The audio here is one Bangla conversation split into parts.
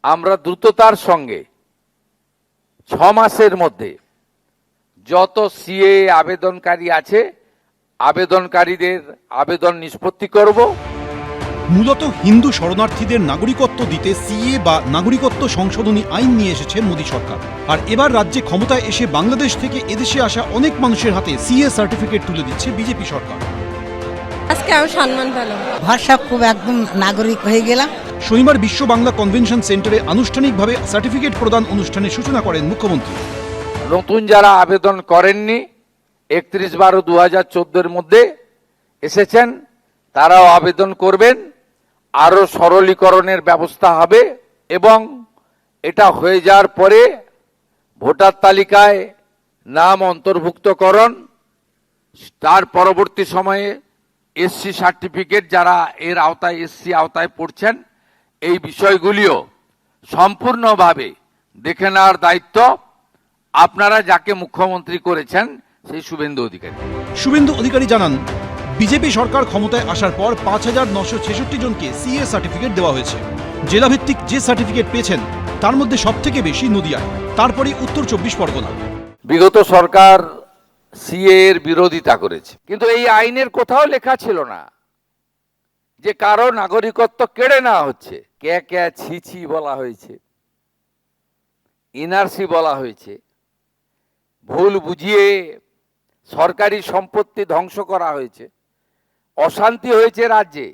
আমরা দ্রুততার সঙ্গে 6 মাসের মধ্যে যত সিএ আবেদনকারী আছে আবেদনকারীদের আবেদন নিষ্পত্তি করব। মূলত হিন্দু শরণার্থীদের নাগরিকত্ব দিতে সিএ বা নাগরিকত্ব সংশোধনী আইন নিয়ে এসেছে মোদী সরকার। আর এবার রাজ্যে ক্ষমতায় এসে বাংলাদেশ থেকে এদেশে আসা অনেক মানুষের হাতে সিএ সার্টিফিকেট তুলে দিচ্ছে বিজেপি সরকার। আজকে আমি সম্মান পেলাম, ভাষা খুব একদম নাগরিক হয়ে গেলাম। শনিবার বিশ্ব বাংলা কনভেনশন সেন্টারে আনুষ্ঠানিকভাবে সার্টিফিকেট প্রদান অনুষ্ঠানের সূচনা করেন মুখ্যমন্ত্রী। নতুন যারা আবেদন করেননি 31/12/2014 মধ্যে এসেছেন তারাও আবেদন করবেন। আরো সরলীকরণের ব্যবস্থা হবে এবং এটা হয়ে যাওয়ার পরে ভোটার তালিকায় নাম অন্তর্ভুক্তকরণ, তার পরবর্তী সময়ে এসসি সার্টিফিকেট যারা এর আওতায় এসসি আওতায় পড়ছেন এই বিষয়গুলিও সম্পূর্ণভাবে দেখে নেওয়ার দায়িত্ব আপনারা যাকে মুখ্যমন্ত্রী করেছেন সেই শুভেন্দু অধিকারী। শুভেন্দু অধিকারী জানান, বিজেপি সরকার ক্ষমতায় আসার পর 5,966 জনকে সিএ সার্টিফিকেট দেওয়া হয়েছে। জেলাভিত্তিক যে সার্টিফিকেট পেয়েছেন তার মধ্যে সবথেকে বেশি নদিয়ায়, তারপরে উত্তর 24 পরগনা। বিগত সরকার সিএ এর বিরোধিতা করেছে, কিন্তু এই আইনের কোথাও লেখা ছিল না যে কারো নাগরিকত্ব কেড়ে নেওয়া হচ্ছে। কে কে ছি ছি বলা হয়েছে, এনআরসি বলা হয়েছে, ভুল বুঝিয়ে সরকারি সম্পত্তি ধ্বংস করা হয়েছে, অশান্তি হয়েছে রাজ্যে।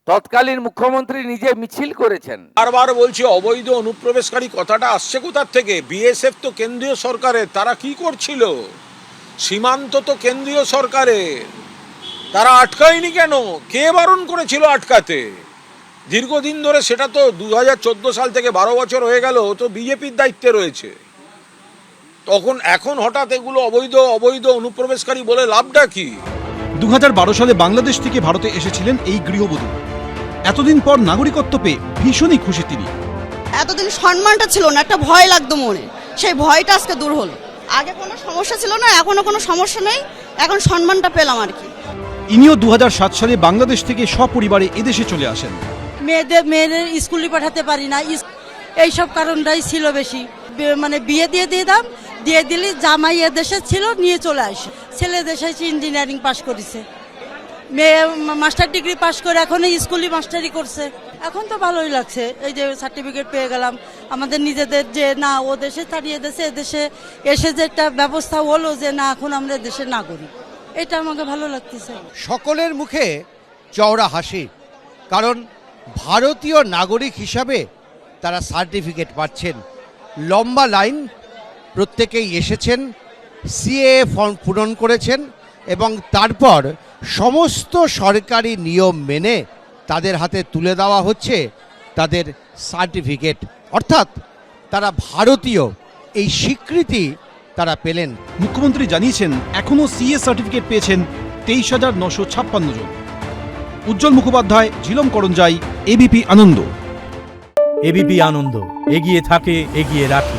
তৎকালীন মুখ্যমন্ত্রী নিজে মিছিল করেছেন। বারবার বলছি অবৈধ অনুপ্রবেশকারী কথাটা আসছে কোথার থেকে? বিএসএফ তো কেন্দ্রীয় সরকারের, তারা কি করছিল? সীমান্ত তো কেন্দ্রীয় সরকারের, তারা আটকায়নি কেন? কে বারণ করেছিল আটকাতে? দীর্ঘদিন ধরে সেটা তো 2014 সাল থেকে 12 বছর হয়ে গেল, তো বিজেপির দায়িত্বে রয়েছে। তখন এখন হঠাৎ এগুলো অবৈধ অনুপ্রবেশকারী বলে লাভটা কি? 2012 সালে বাংলাদেশ থেকে ভারতে এসেছিলেন এই গৃহবধূ। এতদিন পর নাগরিকত্ব পেয়ে ভীষণই খুশি তিনি। এতদিন সম্মানটা ছিল না, একটা ভয় লাগতো মনে, সেই ভয়টা আজকে দূর হলো। আগে কোনো সমস্যা ছিল না, এখনো কোনো সমস্যা নেই, এখন সম্মানটা পেলাম আর কি। ইনিও 2007 সালে বাংলাদেশ থেকে সপরিবারে এদেশে চলে আসেন। মেয়েদের স্কুলে পাঠাতে পারি না, এইসব কারণটাই ছিল বেশি। মানে বিয়ে দিয়ে দিতাম, দিয়ে দিলে জামাই এদেশে ছিল, নিয়ে চলে আসে। ছেলে দেশে ইঞ্জিনিয়ারিং পাশ করেছে, মেয়ে মাস্টার ডিগ্রি পাশ করে এখন স্কুলে মাস্টারি করছে। এখন তো ভালোই লাগছে, এই যে সার্টিফিকেট পেয়ে গেলাম। আমাদের নিজেদের যে না ও দেশে ছাড়িয়ে দেশে এদেশে এসে যে একটা ব্যবস্থা হলো যে না এখন আমরা দেশের নাগরিক, এটা আমাকে ভালো লাগতেছে। সকলের মুখে চওড়া হাসি, কারণ ভারতীয় নাগরিক হিসাবে তারা সার্টিফিকেট পাচ্ছেন। লম্বা লাইন, প্রত্যেকেই এসেছেন, সিএ ফর্ম পূরণ করেছেন এবং তারপর সমস্ত সরকারি নিয়ম মেনে তাদের হাতে তুলে দেওয়া হচ্ছে তাদের সার্টিফিকেট, অর্থাৎ তারা ভারতীয়, এই স্বীকৃতি তারা পেলেন। মুখ্যমন্ত্রী জানিয়েছেন এখনও সিএ সার্টিফিকেট পেয়েছেন 23,956 জন। উজ্জ্বল মুখোপাধ্যায়, ঝিলম করঞ্জাই, এবিপি আনন্দ। এবিপি আনন্দ, এগিয়ে থাকে, এগিয়ে রাখে।